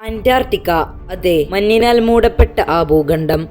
Antarctica, അതെ, മഞ്ഞിനാൽ മൂടപ്പെട്ട ആ ഭൂഖണ്ഡം.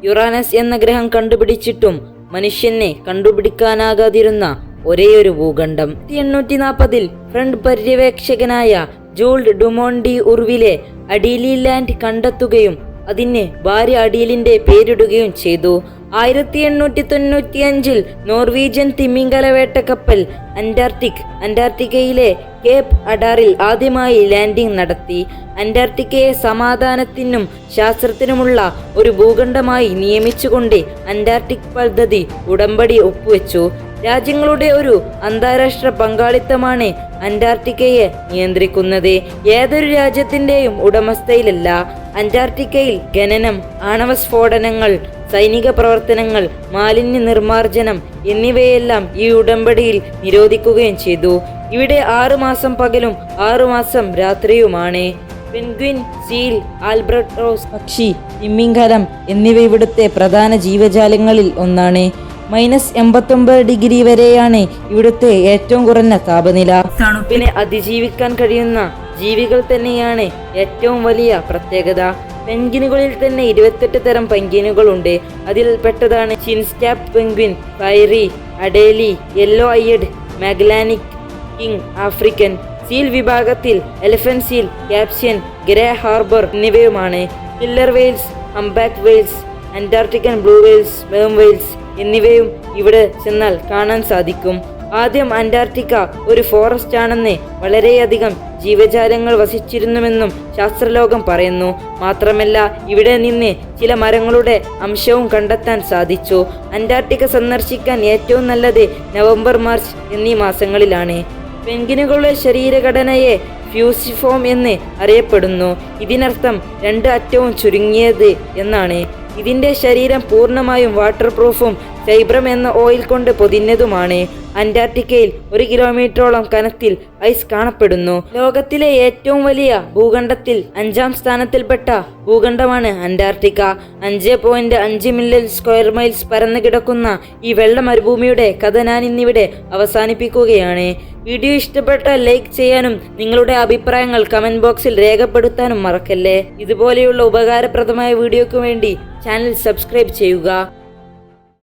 Uranus എന്ന ഗ്രഹം കണ്ടുപിടിച്ചിട്ടും മനുഷ്യനെ കണ്ടുപിടിക്കാനാകാതിരുന്ന ഒരേയൊരു ഭൂഖണ്ഡം. 1840 ഫ്രണ്ട് പര്യവേക്ഷകനായ ജൂൾസ് ഡുമോണ്ടി ഉർവിലെ അഡീലി ലാൻഡ് കണ്ടെത്തുകയും അതിന് ഭാര്യ അഡീലിന്റെ പേരിടുകയും ചെയ്തു. 1895 നോർവീജിയൻ തിമിംഗല വേട്ടക്കപ്പൽ അന്റാർട്ടിക്കയിലെ കേപ്പ് അഡാറിൽ ആദ്യമായി ലാൻഡിംഗ് നടത്തി. അന്റാർട്ടിക്കയെ സമാധാനത്തിനും ശാസ്ത്രത്തിനുമുള്ള ഒരു ഭൂഖണ്ഡമായി നിയമിച്ചുകൊണ്ട് അന്റാർട്ടിക് പദ്ധതി ഉടമ്പടി ഒപ്പുവെച്ചു. രാജ്യങ്ങളുടെ ഒരു അന്താരാഷ്ട്ര പങ്കാളിത്തമാണ് അന്റാർട്ടിക്കയെ നിയന്ത്രിക്കുന്നത്. ഏതൊരു രാജ്യത്തിന്റെയും ഉടമസ്ഥയിലല്ല. അന്റാർട്ടിക്കയിൽ ഖനനം, ആണവ സ്ഫോടനങ്ങൾ, സൈനിക പ്രവർത്തനങ്ങൾ, മാലിന്യ നിർമ്മാർജ്ജനം എന്നിവയെല്ലാം ഈ ഉടമ്പടിയിൽ നിരോധിക്കുകയും ചെയ്തു. ഇവിടെ 6 മാസം പകലും 6 മാസം രാത്രിയുമാണ്. പെൻഗ്വിൻ, സീൽ, ആൽബട്രോസ് പക്ഷി, തിമിംഗലം എന്നിവ ഇവിടുത്തെ പ്രധാന ജീവജാലങ്ങളിൽ ഒന്നാണ്. -89 വരെയാണ് ഇവിടുത്തെ ഏറ്റവും കുറഞ്ഞ താപനില. തണുപ്പിനെ അതിജീവിക്കാൻ കഴിയുന്ന ജീവികൾ തന്നെയാണ് ഏറ്റവും വലിയ പ്രത്യേകത. പെൻഗ്വിനുകളിൽ തന്നെ 28 തരം പെൻഗ്വിനുകളുണ്ട്. അതിൽ പെട്ടതാണ് chinstrap penguin, fairy, Adelie, yellow eyed, Magellanic, king African. Seal വിഭാഗത്തിൽ elephant seal, Caspian, grey harbour എന്നിവയുമാണ്. കില്ലർ വെയിൽസ്, ഹംബാക്ക് വെയിൽസ്, അന്റാർട്ടിക്കൻ ബ്ലൂ വെയിൽസ്, സ്പേം വെയിൽസ് എന്നിവയും ഇവിടെ ചെന്നാൽ കാണാൻ സാധിക്കും. ആദ്യം അന്റാർട്ടിക്ക ഒരു ഫോറസ്റ്റ് ആണെന്ന്, വളരെയധികം ജീവജാലങ്ങൾ വസിച്ചിരുന്നുവെന്നും ശാസ്ത്രലോകം പറയുന്നു. മാത്രമല്ല ഇവിടെ നിന്ന് ചില മരങ്ങളുടെ അംശവും കണ്ടെത്താൻ സാധിച്ചു. അന്റാർട്ടിക്ക സന്ദർശിക്കാൻ ഏറ്റവും നല്ലത് നവംബർ, മാർച്ച് എന്നീ മാസങ്ങളിലാണ്. പെൻഗ്വിനുകളുടെ ശരീരഘടനയെ ഫ്യൂസിഫോം എന്ന് അറിയപ്പെടുന്നു. ഇതിനർത്ഥം 2 അറ്റവും ചുരുങ്ങിയത് എന്നാണ്. ഇതിന്റെ ശരീരം പൂർണ്ണമായും വാട്ടർ പ്രൂഫും സൈബ്രം എന്ന ഓയിൽ കൊണ്ട് പൊതിഞ്ഞതുമാണ്. അന്റാർട്ടിക്കയിൽ 1 കിലോമീറ്ററോളം കനത്തിൽ ഐസ് കാണപ്പെടുന്നു. ലോകത്തിലെ ഏറ്റവും വലിയ ഭൂഖണ്ഡത്തിൽ 5ാം സ്ഥാനത്തിൽപ്പെട്ട ഭൂഖണ്ഡമാണ് അന്റാർട്ടിക്ക. 5.5 മില്യൺ സ്ക്വയർ മൈൽസ് പരന്നു കിടക്കുന്ന ഈ വെള്ള മരുഭൂമിയുടെ കഥ ഞാൻ ഇന്നിവിടെ അവസാനിപ്പിക്കുകയാണ്. വീഡിയോ ഇഷ്ടപ്പെട്ടാൽ ലൈക്ക് ചെയ്യാനും നിങ്ങളുടെ അഭിപ്രായങ്ങൾ കമന്റ് ബോക്സിൽ രേഖപ്പെടുത്താനും മറക്കല്ലേ. ഇതുപോലെയുള്ള ഉപകാരപ്രദമായ വീഡിയോയ്ക്ക് വേണ്ടി ചാനൽ സബ്സ്ക്രൈബ് ചെയ്യുക.